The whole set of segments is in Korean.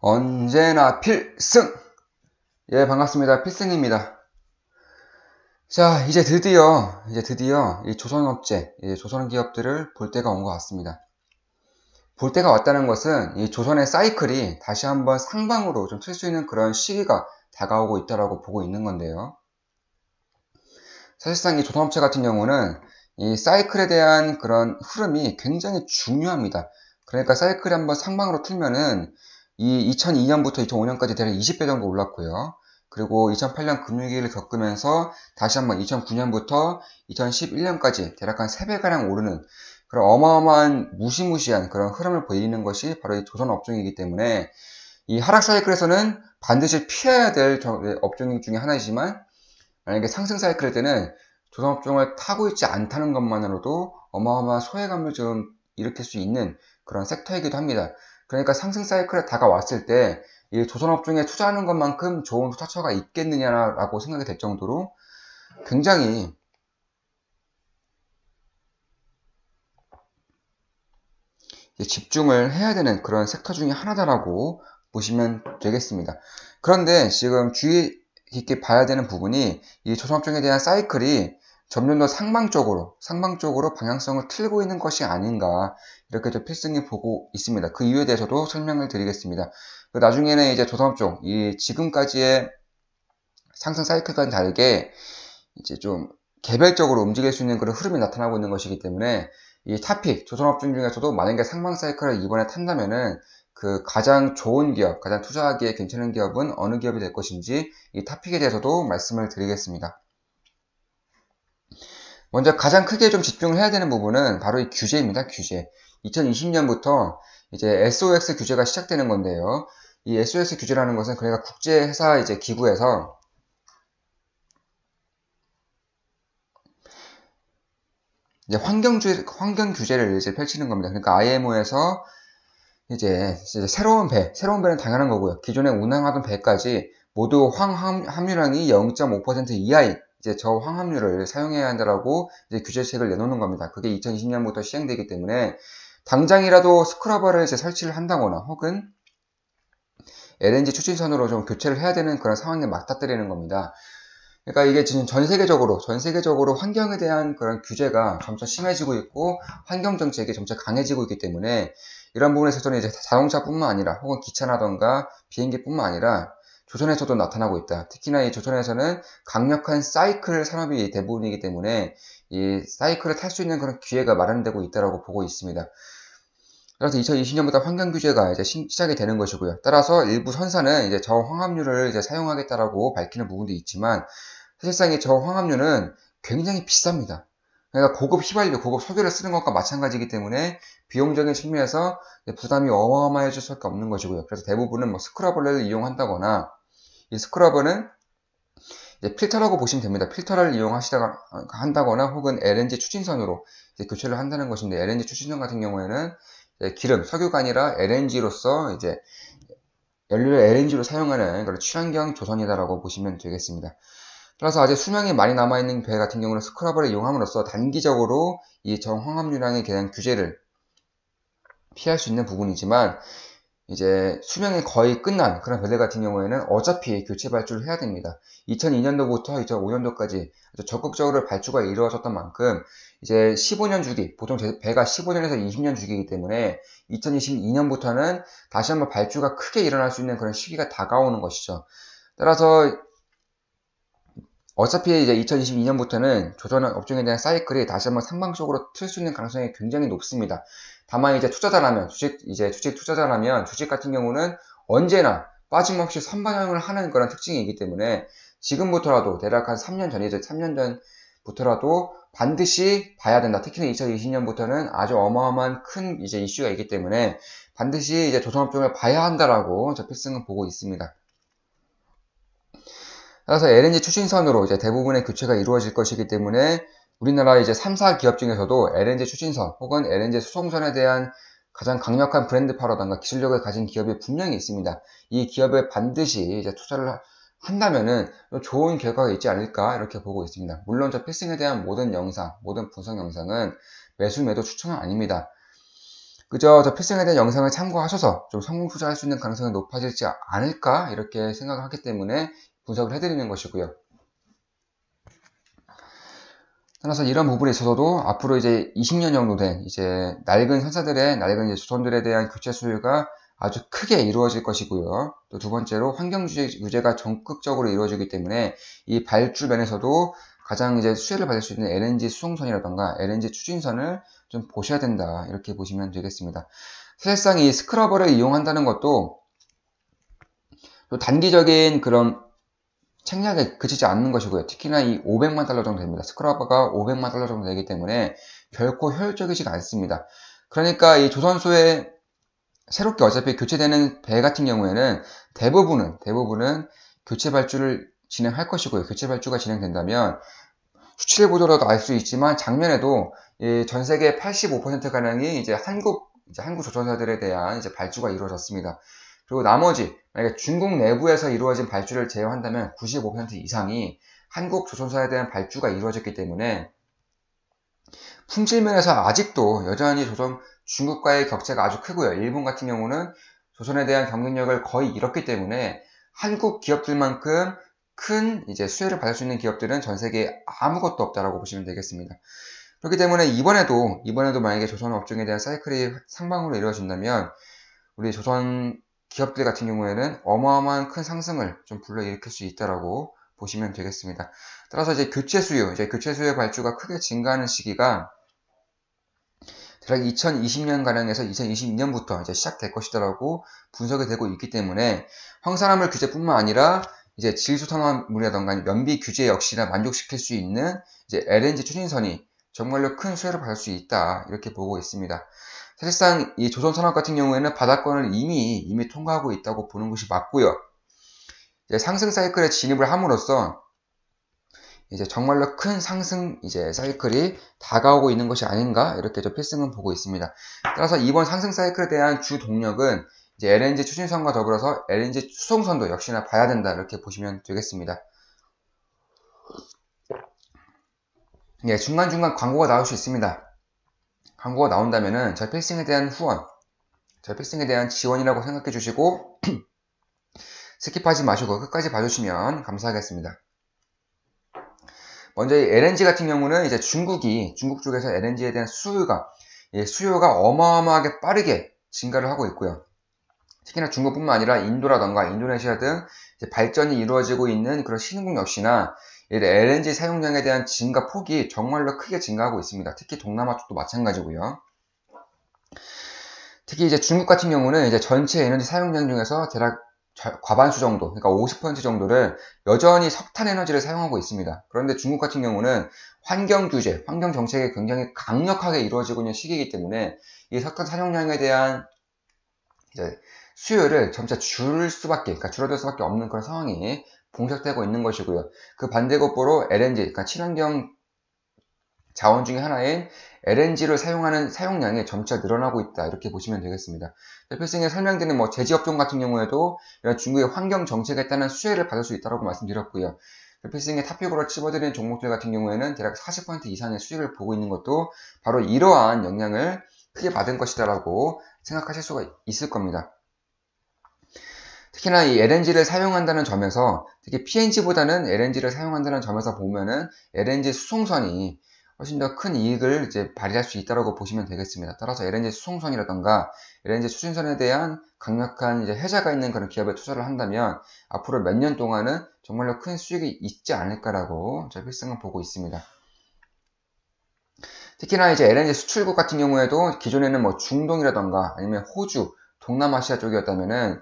언제나 필승! 예, 반갑습니다. 필승입니다. 자, 이제 드디어 이 조선업체, 조선 기업들을 볼 때가 온 것 같습니다. 볼 때가 왔다는 것은 이 조선의 사이클이 다시 한번 상방으로 좀 틀 수 있는 그런 시기가 다가오고 있다라고 보고 있는 건데요. 사실상 이 조선업체 같은 경우는 이 사이클에 대한 그런 흐름이 굉장히 중요합니다. 그러니까 사이클이 한번 상방으로 틀면은 이 2002년부터 2005년까지 대략 20배 정도 올랐고요. 그리고 2008년 금융위기를 겪으면서 다시 한번 2009년부터 2011년까지 대략 한 3배가량 오르는 그런 어마어마한 무시무시한 그런 흐름을 보이는 것이 바로 이 조선 업종이기 때문에 이 하락 사이클에서는 반드시 피해야 될 업종 중에 하나이지만 만약에 상승 사이클일 때는 조선 업종을 타고 있지 않다는 것만으로도 어마어마한 소외감을 좀 일으킬 수 있는 그런 섹터이기도 합니다. 그러니까 상승 사이클에 다가왔을 때 이 조선 업종에 투자하는 것만큼 좋은 투자처가 있겠느냐라고 생각이 될 정도로 굉장히 집중을 해야 되는 그런 섹터 중에 하나다라고 보시면 되겠습니다. 그런데 지금 주의 깊게 봐야 되는 부분이 이 조선업종에 대한 사이클이 점점 더 상방적으로 방향성을 틀고 있는 것이 아닌가 이렇게 좀 필승이 보고 있습니다. 그 이유에 대해서도 설명을 드리겠습니다. 나중에는 이제 조선업종 이 지금까지의 상승 사이클과는 다르게 이제 좀 개별적으로 움직일 수 있는 그런 흐름이 나타나고 있는 것이기 때문에 이 타픽 조선업종 중에서도 만약에 상방 사이클을 이번에 탄다면은 그 가장 좋은 기업, 가장 투자하기에 괜찮은 기업은 어느 기업이 될 것인지 이 타픽에 대해서도 말씀을 드리겠습니다. 먼저 가장 크게 좀 집중을 해야 되는 부분은 바로 이 규제입니다. 규제. 2020년부터 이제 SOX 규제가 시작되는 건데요. 이 SOX 규제라는 것은 그러니까 국제회사 이제 기구에서 이제 환경 규제를 이제 펼치는 겁니다. 그러니까 IMO에서 이제 새로운 배는 당연한 거고요. 기존에 운항하던 배까지 모두 함유량이 0.5% 이하인 이제 저황함유를 사용해야 한다라고 이제 규제책을 내놓는 겁니다. 그게 2020년부터 시행되기 때문에 당장이라도 스크러버를 이제 설치를 한다거나 혹은 LNG 추진선으로 좀 교체를 해야 되는 그런 상황에 맞닥뜨리는 겁니다. 그러니까 이게 지금 전 세계적으로 환경에 대한 그런 규제가 점차 심해지고 있고 환경 정책이 점차 강해지고 있기 때문에 이런 부분에서 저는 이제 자동차뿐만 아니라 혹은 기차라던가 비행기뿐만 아니라 조선에서도 나타나고 있다. 특히나 이 조선에서는 강력한 사이클 산업이 대부분이기 때문에 이 사이클을 탈 수 있는 그런 기회가 마련되고 있다고 보고 있습니다. 따라서 2020년부터 환경 규제가 이제 시작이 되는 것이고요. 따라서 일부 선사는 이제 저황합유를 이제 사용하겠다라고 밝히는 부분도 있지만 사실상 이 저황합유는 굉장히 비쌉니다. 그러니까 고급 휘발유, 고급 석유를 쓰는 것과 마찬가지이기 때문에 비용적인 측면에서 부담이 어마어마해질 수밖에 없는 것이고요. 그래서 대부분은 뭐 스크러버를 이용한다거나 이 스크러버는 이제 필터라고 보시면 됩니다. 필터를 한다거나 혹은 LNG 추진선으로 이제 교체를 한다는 것인데 LNG 추진선 같은 경우에는 기름, 석유가 아니라 LNG로서 이제 연료를 LNG로 사용하는 그런 친환경 조선이다라고 보시면 되겠습니다. 따라서 아직 수명이 많이 남아있는 배 같은 경우는 스크러버를 이용함으로써 단기적으로 이 저황합유량에 대한 규제를 피할 수 있는 부분이지만 이제 수명이 거의 끝난 그런 배들 같은 경우에는 어차피 교체 발주를 해야 됩니다. 2002년도부터 2005년도까지 적극적으로 발주가 이루어졌던 만큼 이제 15년 주기, 보통 배가 15년에서 20년 주기이기 때문에 2022년부터는 다시 한번 발주가 크게 일어날 수 있는 그런 시기가 다가오는 것이죠. 따라서 어차피 이제 2022년부터는 조선 업종에 대한 사이클이 다시 한번 상방적으로 틀 수 있는 가능성이 굉장히 높습니다. 다만 이제 투자자라면, 주식 투자자라면, 주식 같은 경우는 언제나 빠짐없이 선반영을 하는 그런 특징이 있기 때문에 지금부터라도 대략 한 3년 전이죠. 3년 전부터라도 반드시 봐야 된다. 특히나 2020년부터는 아주 어마어마한 큰 이제 이슈가 있기 때문에 반드시 이제 조선업종을 봐야 한다라고 저 필승은 보고 있습니다. 따라서 LNG 추진선으로 이제 대부분의 교체가 이루어질 것이기 때문에 우리나라 이제 3사 기업 중에서도 LNG 추진선 혹은 LNG 수송선에 대한 가장 강력한 브랜드파워라든가 기술력을 가진 기업이 분명히 있습니다. 이 기업에 반드시 이제 투자를 한다면은 좋은 결과가 있지 않을까 이렇게 보고 있습니다. 물론 저 필승에 대한 모든 분석 영상은 매수 매도 추천은 아닙니다. 그저 저 필승에 대한 영상을 참고하셔서 좀 성공 투자할 수 있는 가능성이 높아지지 않을까 이렇게 생각을 하기 때문에 분석을 해드리는 것이고요. 따라서 이런 부분에 있어서도 앞으로 이제 20년 정도 된 이제 낡은 선사들의 낡은 이제 조선들에 대한 교체 수요가 아주 크게 이루어질 것이고요. 또 두 번째로 환경 규제가 적극적으로 이루어지기 때문에 이 발주 면에서도 가장 이제 수혜를 받을 수 있는 LNG 수송선이라던가 LNG 추진선을 좀 보셔야 된다. 이렇게 보시면 되겠습니다. 사실상 이 스크러버를 이용한다는 것도 또 단기적인 그런 책략에 그치지 않는 것이고요. 특히나 이 500만 달러 정도 됩니다. 스크러버가 500만 달러 정도 되기 때문에 결코 효율적이지가 않습니다. 그러니까 이 조선소에 새롭게 어차피 교체되는 배 같은 경우에는 대부분은 교체 발주를 진행할 것이고요. 교체 발주가 진행된다면 수치를 보더라도 알 수 있지만 작년에도 전 세계 85%가량이 이제 한국 조선사들에 대한 이제 발주가 이루어졌습니다. 그리고 나머지 만약에 중국 내부에서 이루어진 발주를 제외한다면 95% 이상이 한국 조선사에 대한 발주가 이루어졌기 때문에 품질 면에서 아직도 여전히 중국과의 격차가 아주 크고요. 일본 같은 경우는 조선에 대한 경쟁력을 거의 잃었기 때문에 한국 기업들만큼 큰 이제 수혜를 받을 수 있는 기업들은 전 세계에 아무것도 없다라고 보시면 되겠습니다. 그렇기 때문에 이번에도 만약에 조선 업종에 대한 사이클이 상방으로 이루어진다면 우리 조선 기업들 같은 경우에는 어마어마한 큰 상승을 좀 불러일으킬 수 있다라고 보시면 되겠습니다. 따라서 이제 교체 수요 발주가 크게 증가하는 시기가 대략 2020년가량에서 2022년부터 이제 시작될 것이다라고 분석이 되고 있기 때문에 황산화물 규제뿐만 아니라 이제 질소탄화물이라던가 연비 규제 역시나 만족시킬 수 있는 이제 LNG 추진선이 정말로 큰 수혜를 받을 수 있다 이렇게 보고 있습니다. 사실상 이 조선산업 같은 경우에는 바닥권을 이미 통과하고 있다고 보는 것이 맞고요. 이제 상승 사이클에 진입을 함으로써 이제 정말로 큰 상승 이제 사이클이 다가오고 있는 것이 아닌가 이렇게 저 필승은 보고 있습니다. 따라서 이번 상승 사이클에 대한 주 동력은 이제 LNG 추진선과 더불어서 LNG 수송선도 역시나 봐야 된다 이렇게 보시면 되겠습니다. 예, 중간중간 광고가 나올 수 있습니다. 광고가 나온다면은 저희 필승에 대한 후원, 저희 필승에 대한 지원이라고 생각해 주시고 스킵하지 마시고 끝까지 봐주시면 감사하겠습니다. 먼저 이 LNG 같은 경우는 이제 중국 쪽에서 LNG에 대한 수요가 어마어마하게 빠르게 증가를 하고 있고요. 특히나 중국뿐만 아니라 인도라던가 인도네시아 등 이제 발전이 이루어지고 있는 그런 신흥국 역시나 LNG 사용량에 대한 증가 폭이 정말로 크게 증가하고 있습니다. 특히 동남아 쪽도 마찬가지고요. 특히 이제 중국 같은 경우는 이제 전체 에너지 사용량 중에서 대략 과반수 정도, 그러니까 50% 정도를 여전히 석탄 에너지를 사용하고 있습니다. 그런데 중국 같은 경우는 환경 규제, 환경 정책이 굉장히 강력하게 이루어지고 있는 시기이기 때문에 이 석탄 사용량에 대한 이제 수요를 점차 줄어들 수밖에 없는 그런 상황이 봉착되고 있는 것이고요. 그 반대급부로 LNG, 그러니까 친환경 자원 중에 하나인 LNG를 사용하는 사용량이 점차 늘어나고 있다. 이렇게 보시면 되겠습니다. 필승에 설명드린 제지업종 같은 경우에도 이런 중국의 환경 정책에 따른 수혜를 받을 수 있다고 말씀드렸고요. 필승의 탑픽으로 찝어드리는 종목들 같은 경우에는 대략 40% 이상의 수익을 보고 있는 것도 바로 이러한 영향을 크게 받은 것이다라고 생각하실 수가 있을 겁니다. 특히나 이 LNG를 사용한다는 점에서, 특히 PNG보다는 LNG를 사용한다는 점에서 보면은 LNG 수송선이 훨씬 더 큰 이익을 이제 발휘할 수 있다고 보시면 되겠습니다. 따라서 LNG 수송선이라던가 LNG 추진선에 대한 강력한 이제 혜자가 있는 그런 기업에 투자를 한다면 앞으로 몇 년 동안은 정말로 큰 수익이 있지 않을까라고 저 필승은 보고 있습니다. 특히나 이제 LNG 수출국 같은 경우에도 기존에는 중동이라던가 아니면 호주, 동남아시아 쪽이었다면은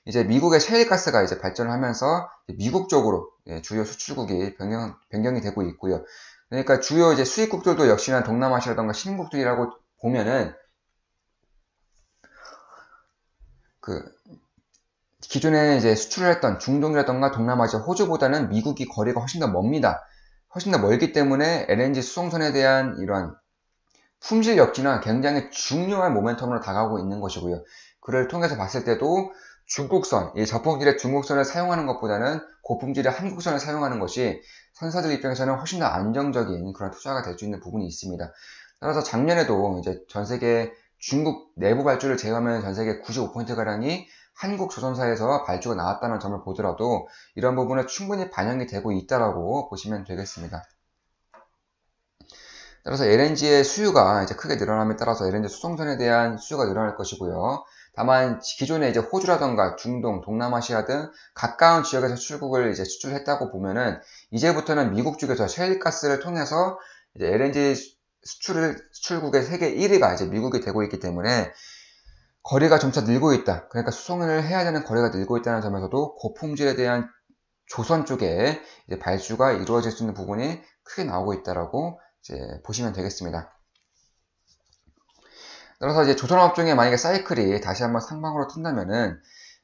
이제 미국의 셰일가스가 이제 발전을 하면서 미국 쪽으로 주요 수출국이 변경이 되고 있고요. 그러니까 주요 이제 수입국들도 역시나 동남아시아라던가 신흥국들이라고 보면은 기존에 이제 수출을 했던 중동이라던가 동남아시아, 호주보다는 미국이 거리가 훨씬 더 멉니다. 훨씬 더 멀기 때문에 LNG 수송선에 대한 이러한 품질 역시나 굉장히 중요한 모멘텀으로 다가오고 있는 것이고요. 그를 통해서 봤을 때도 중국선, 이 저품질의 중국선을 사용하는 것보다는 고품질의 한국선을 사용하는 것이 선사들 입장에서는 훨씬 더 안정적인 그런 투자가 될 수 있는 부분이 있습니다. 따라서 작년에도 이제 전 세계 중국 내부 발주를 제외하면 전 세계 95%가량이 한국 조선사에서 발주가 나왔다는 점을 보더라도 이런 부분은 충분히 반영이 되고 있다라고 보시면 되겠습니다. 따라서 LNG의 수요가 이제 크게 늘어남에 따라서 LNG 수송선에 대한 수요가 늘어날 것이고요. 다만 기존에 이제 호주라던가 중동, 동남아시아 등 가까운 지역에서 출국을 이제 수출했다고 보면은 이제부터는 미국 쪽에서 셰일가스를 통해서 이제 LNG 수출국의 세계 1위가 이제 미국이 되고 있기 때문에 거리가 점차 늘고 있다. 그러니까 수송을 해야 되는 거리가 늘고 있다는 점에서도 고품질에 대한 조선 쪽에 이제 발주가 이루어질 수 있는 부분이 크게 나오고 있다라고 이제 보시면 되겠습니다. 따라서 이제 조선업 중에 만약에 사이클이 다시 한번 상방으로 튼다면은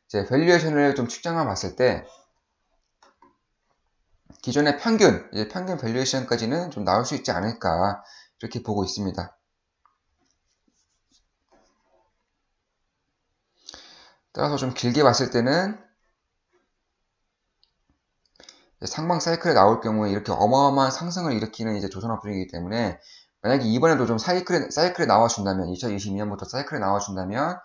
이제 밸류에이션을 좀 측정해 봤을 때 기존의 평균 밸류에이션까지는 좀 나올 수 있지 않을까 이렇게 보고 있습니다. 따라서 좀 길게 봤을 때는 상방 사이클에 나올 경우에 이렇게 어마어마한 상승을 일으키는 이제 조선업 중이기 때문에 만약에 이번에도 좀 사이클에 나와준다면 2022년부터 사이클에 나와준다면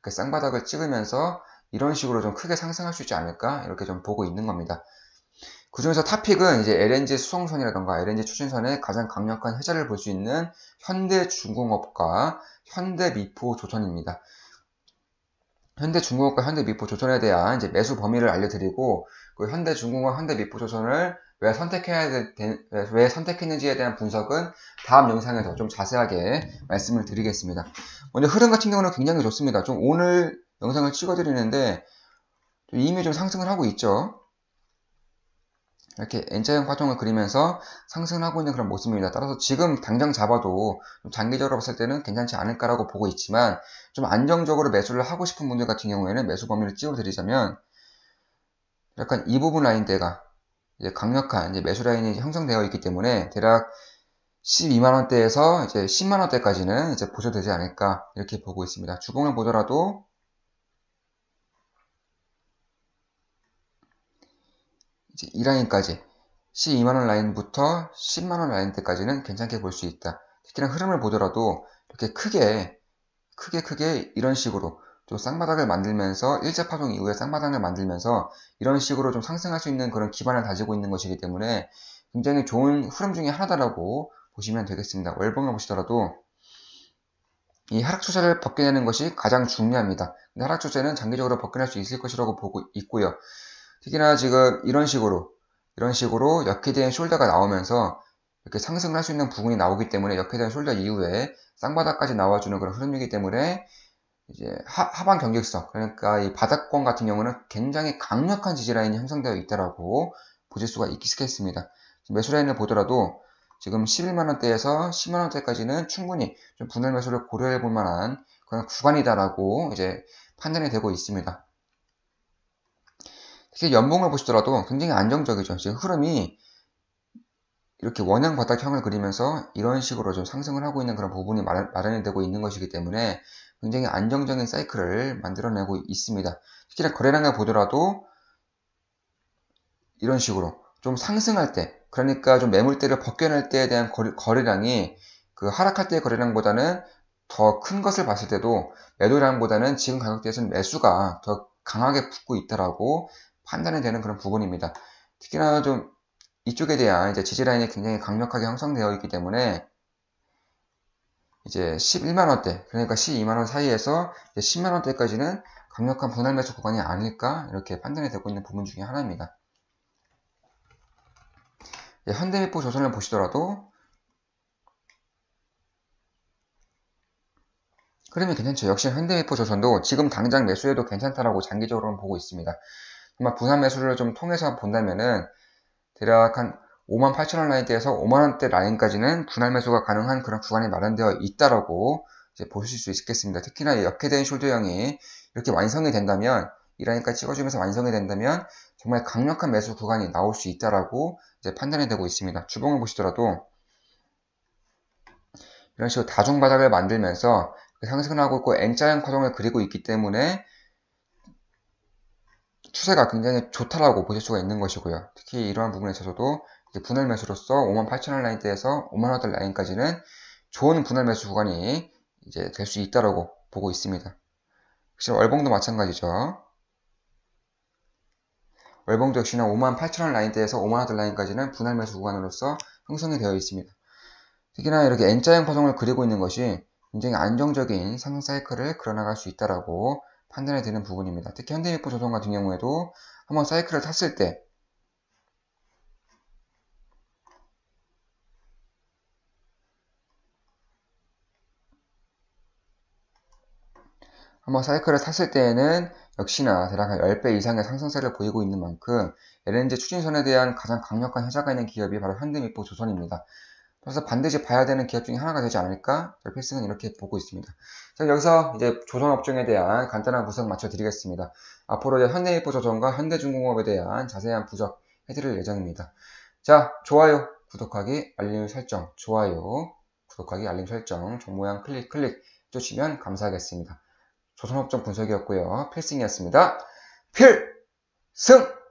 그 쌍바닥을 찍으면서 이런 식으로 좀 크게 상승할 수 있지 않을까 이렇게 좀 보고 있는 겁니다. 그 중에서 탑픽은 이제 LNG 수송선이라던가 LNG 추진선의 가장 강력한 혜자를 볼 수 있는 현대중공업과 현대미포조선입니다. 현대중공업과 현대미포조선에 대한 이제 매수 범위를 알려드리고 그 현대중공업, 현대미포조선을 왜 선택했는지에 대한 분석은 다음 영상에서 좀 자세하게 말씀을 드리겠습니다. 먼저 흐름 같은 경우는 굉장히 좋습니다. 좀 오늘 영상을 찍어드리는데 이미 좀 상승을 하고 있죠. 이렇게 N자형 파동을 그리면서 상승을 하고 있는 그런 모습입니다. 따라서 지금 당장 잡아도 좀 장기적으로 봤을 때는 괜찮지 않을까라고 보고 있지만 좀 안정적으로 매수를 하고 싶은 분들 같은 경우에는 매수 범위를 찍어드리자면 약간 이 부분 라인대가 이제 강력한 이제 매수 라인이 형성되어 있기 때문에 대략 12만원대에서 이제 10만원대까지는 이제 보셔도 되지 않을까 이렇게 보고 있습니다. 주봉을 보더라도 이제 이 라인까지 12만원 라인부터 10만원 라인대까지는 괜찮게 볼 수 있다. 특히나 흐름을 보더라도 이렇게 크게 이런 식으로 좀 쌍바닥을 만들면서 일자파동 이후에 쌍바닥을 만들면서 이런 식으로 좀 상승할 수 있는 그런 기반을 다지고 있는 것이기 때문에 굉장히 좋은 흐름 중에 하나다라고 보시면 되겠습니다. 월봉을 보시더라도 이 하락 추세를 벗겨내는 것이 가장 중요합니다. 근데 하락 추세는 장기적으로 벗겨낼 수 있을 것이라고 보고 있고요. 특히나 지금 이런 식으로 역회된 숄더가 나오면서 이렇게 상승을 할 수 있는 부분이 나오기 때문에 역회된 숄더 이후에 쌍바닥까지 나와주는 그런 흐름이기 때문에 이제 하방 경직성, 그러니까 이 바닥권 같은 경우는 굉장히 강력한 지지라인이 형성되어 있다라고 보실 수가 있겠습니다. 매수 라인을 보더라도 지금 11만원대에서 10만원대까지는 충분히 좀 분할 매수를 고려해 볼 만한 그런 구간이다라고 이제 판단이 되고 있습니다. 특히 연봉을 보시더라도 굉장히 안정적이죠. 지금 흐름이 이렇게 원형 바닥형을 그리면서 이런 식으로 좀 상승을 하고 있는 그런 부분이 마련이 되고 있는 것이기 때문에 굉장히 안정적인 사이클을 만들어내고 있습니다. 특히나 거래량을 보더라도 이런 식으로 좀 상승할 때, 그러니까 좀 매물대를 벗겨낼 때에 대한 거래량이 그 하락할 때의 거래량보다는 더 큰 것을 봤을 때도 매도량보다는 지금 가격대에서는 매수가 더 강하게 붙고 있다라고 판단이 되는 그런 부분입니다. 특히나 좀 이쪽에 대한 이제 지지라인이 굉장히 강력하게 형성되어 있기 때문에 이제 11만원대, 그러니까 12만원 사이에서 10만원대까지는 강력한 분할 매수 구간이 아닐까 이렇게 판단이 되고 있는 부분 중에 하나입니다. 현대미포 조선을 보시더라도 흐름이 괜찮죠. 역시 현대미포 조선도 지금 당장 매수해도 괜찮다라고 장기적으로는 보고 있습니다. 정말 분할 매수를 좀 통해서 본다면은 대략 한 58,000원 라인대에서 5만원대 라인까지는 분할 매수가 가능한 그런 구간이 마련되어 있다라고 이제 보실 수 있겠습니다. 특히나 역회된 숄더형이 이렇게 완성이 된다면 이 라인까지 찍어주면서 완성이 된다면 정말 강력한 매수 구간이 나올 수 있다라고 이제 판단이 되고 있습니다. 주봉을 보시더라도 이런 식으로 다중바닥을 만들면서 상승을 하고 있고 N자형 파동을 그리고 있기 때문에 추세가 굉장히 좋다라고 보실 수가 있는 것이고요. 특히 이러한 부분에 있어서도 분할 매수로서 58,000원 라인대에서 5만원대 라인까지는 좋은 분할 매수 구간이 이제 될 수 있다라고 보고 있습니다. 사실 월봉도 마찬가지죠. 월봉도 역시나 58,000원 라인대에서 5만원 라인까지는 분할 매수 구간으로서 형성이 되어 있습니다. 특히나 이렇게 N자형 파동을 그리고 있는 것이 굉장히 안정적인 상승 사이클을 그려나갈 수 있다라고 판단이 되는 부분입니다. 특히 현대미포조선 같은 경우에도 한번 사이클을 탔을 때 때에는 역시나 대략 한 10배 이상의 상승세를 보이고 있는 만큼 LNG 추진선에 대한 가장 강력한 효자가 있는 기업이 바로 현대미포조선입니다. 그래서 반드시 봐야 되는 기업 중에 하나가 되지 않을까? 필승은 이렇게 보고 있습니다. 자, 여기서 이제 조선업종에 대한 간단한 분석 마쳐드리겠습니다. 앞으로 이제 현대미포조선과 현대중공업에 대한 자세한 분석 해드릴 예정입니다. 자, 좋아요, 구독하기, 알림 설정, 좋아요, 구독하기, 알림 설정, 종모양 클릭 해주시면 감사하겠습니다. 조선업종 분석이었고요. 필승이었습니다. 필승!